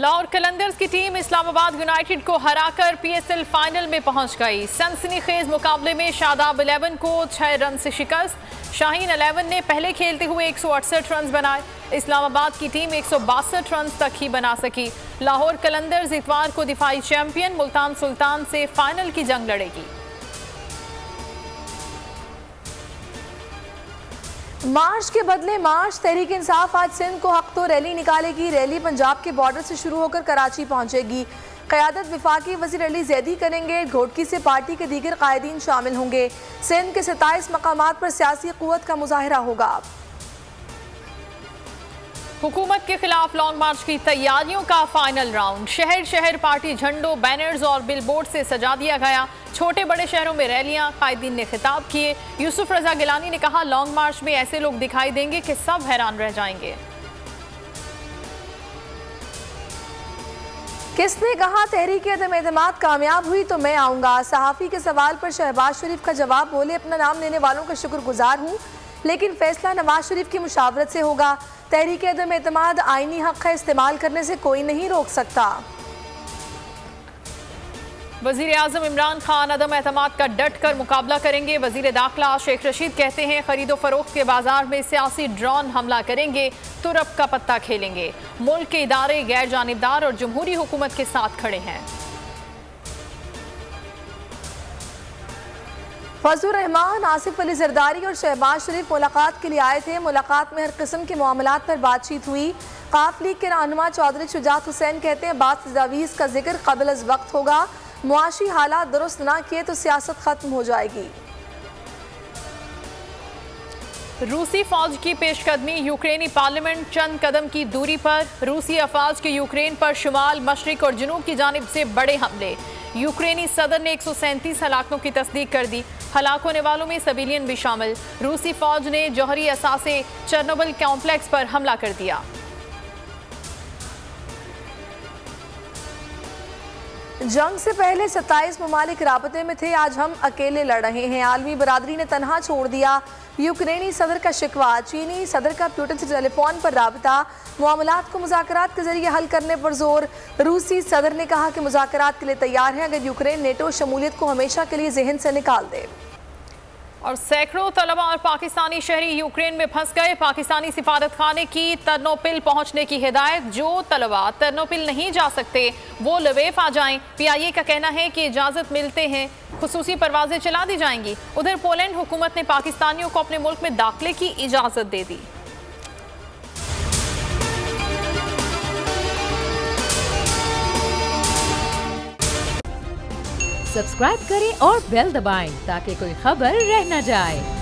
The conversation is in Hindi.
लाहौर कलंदर्स की टीम इस्लामाबाद यूनाइटेड को हराकर पीएसएल फाइनल में पहुंच गई। सनसनीखेज मुकाबले में शादाब 11 को 6 रन से शिकस्त। शाहीन 11 ने पहले खेलते हुए 168 रन बनाए। इस्लामाबाद की टीम 162 रन तक ही बना सकी। लाहौर कलंदर्स इतवार को दिफाई चैंपियन मुल्तान सुल्तान से फाइनल की जंग लड़ेगी। मार्च के बदले मार्च। तहरीक इंसाफ आज सिंध को हक तो रैली निकालेगी। रैली पंजाब के बॉर्डर से शुरू होकर कराची पहुंचेगी। क़यादत वफाकी वज़ीर अली ज़ैदी करेंगे। घोटकी से पार्टी के दीगर कायदीन शामिल होंगे। सिंध के 27 मकामात पर सियासी क़ुव्वत का मुज़ाहिरा होगा। हुकूमत के खिलाफ लॉन्ग मार्च की तैयारियों का फाइनल राउंड। शहर शहर पार्टी झंडों, बैनर्स और बिलबोर्ड से सजा दिया गया। छोटे बड़े शहरों में रैलियां, कायदीन ने खिताब किए। यूसुफ रजा गिलानी ने कहा, लॉन्ग मार्च में ऐसे लोग दिखाई देंगे कि सब हैरान रह जाएंगे। किसने कहा तहरीक अदम-ए-एतमाद कामयाब हुई तो मैं आऊँगा। सहाफ़ी के सवाल पर शहबाज शरीफ का जवाब, बोले अपना नाम लेने वालों का शुक्रगुजार हूँ, लेकिन फैसला नवाज शरीफ की मुशावरत से होगा। तहरीक अदम-ए-एतमाद आईनी हक का इस्तेमाल करने से कोई नहीं रोक सकता। वज़ीर आज़म इमरान खान अदम-ए-एतमाद का डट कर मुकाबला करेंगे। वज़ीर दाखिला शेख रशीद कहते हैं, खरीदो फरोख्त के बाजार में सियासी ड्रोन हमला करेंगे, तुरप का पत्ता खेलेंगे। मुल्क के इदारे गैर जानिबदार और जमहूरी हुकूमत के साथ खड़े हैं। फजलुर रहमान, आसिफ अली जरदारी और शहबाज शरीफ मुलाकात के लिए आए थे। मुलाकात में हर किस्म के मामलात पर बातचीत हुई। काफ लीग के रहनुमा चौधरी शुजात हुसैन कहते हैं, बात तजावीज़ का जिक्र क़ब्ल अज़ वक्त होगा। मुआशी हालात दुरुस्त ना किए तो सियासत खत्म हो जाएगी। रूसी फौज की पेशकदमी। यूक्रेनी पार्लियामेंट चंद कदम की दूरी पर। रूसी अफवाज के यूक्रेन पर शुमाल, मशरिक और जनूब की जानिब से बड़े हमले। यूक्रेनी सदर ने 137 हलाकों की तस्दीक कर दी। हलाक होने वालों में सिविलियन भी शामिल। रूसी फौज ने जौहरी असासे चेर्नोबिल कॉम्प्लेक्स पर हमला कर दिया। जंग से पहले 27 ममालिक राबते में थे, आज हम अकेले लड़ रहे हैं। आलमी बरादरी ने तनहा छोड़ दिया। यूक्रेनी सदर का शिकवा। चीनी सदर का पुतिन से टेलीफोन पर राबता। मामलात को मुज़ाकरात के जरिए हल करने पर जोर। रूसी सदर ने कहा कि मुज़ाकरात के लिए तैयार हैं अगर यूक्रेन नेटो शमूलियत को हमेशा के लिए जहन से निकाल दे। और सैकड़ों तलबा और पाकिस्तानी शहरी यूक्रेन में फंस गए। पाकिस्तानी सिफारत खाने की तरनोपिल पहुंचने की हिदायत। जो तलबा तरनोपिल नहीं जा सकते वो लवेफ आ जाएं। PIA का कहना है कि इजाज़त मिलते हैं खुसूसी परवाजें चला दी जाएंगी। उधर पोलैंड हुकूमत ने पाकिस्तानियों को अपने मुल्क में दाखिले की इजाज़त दे दी। सब्सक्राइब करें और बेल दबाएं ताकि कोई खबर रह न जाए।